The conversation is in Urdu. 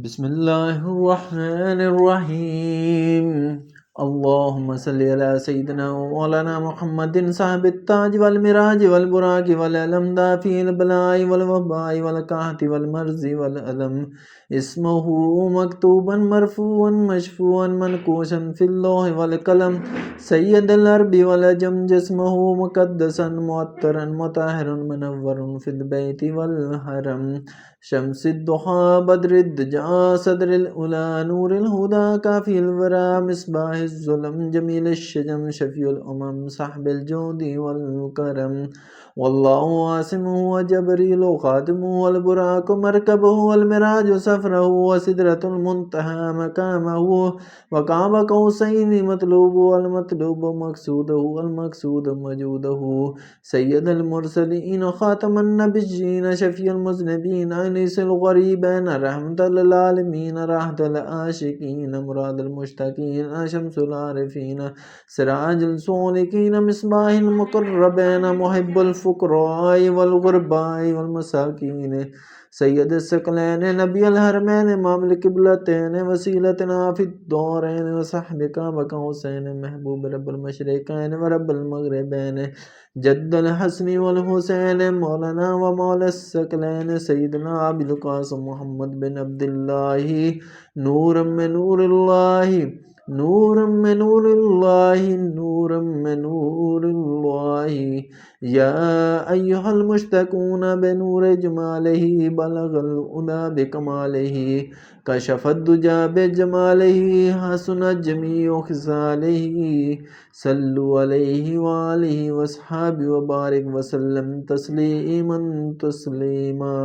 بسم الله الرحمن الرحيم. اللهم صل على سيدنا ومولانا محمد صاحب التاج والمراج والبراق والعلم دافع البلاء والوباء والقحط والمرض والألم، اسمه مكتوبا مرفوعا مشفوعا منقوشا في اللوح والقلم، سيد الأرب والعجم، جسمه مقدسا معطرا مطهرا منور في البيت والحرم، شمس الضحى بدر الدجى صدر الأولى نور الهدى كافي الورى مصباح الظلم جميل الشجم شفيع الأمم صاحب الجود والكرم، والله عاصمه وجبريل خادمه والبراق مركبه والمراج سفره وسدرة المنتهى مكامه وقاب قوسين مطلوب والمطلوب مقصوده والمقصود موجوده، سيد المرسلين خاتم النبيين شفيع المذنبين أنيس الغريبين رحمة للعالمين راحة العاشقين مراد المشتاقين شمس العارفين سراج السالكين مصباح المقربين محب الفقراء والغرباء والمساكين، سيد الثقلين نبي الحرمين امام القبلتين وسيلتنا في الدارين وصحبك وقوسين محبوب رب المشرقين ورب المغربين جد الحسن والحسين مولانا ومولى الثقلين سيدنا ابي القاسم محمد بن عبد الله نور من نور الله نور من نور الله نور من نور الله، يا أيها المشتاقون بنور جماله بلغ الأولى بكماله كشف الدجى بجماله حسن جميع خصاله، صلوا عليه وآله وأصحابه وبارك وسلم تسليما تسليما.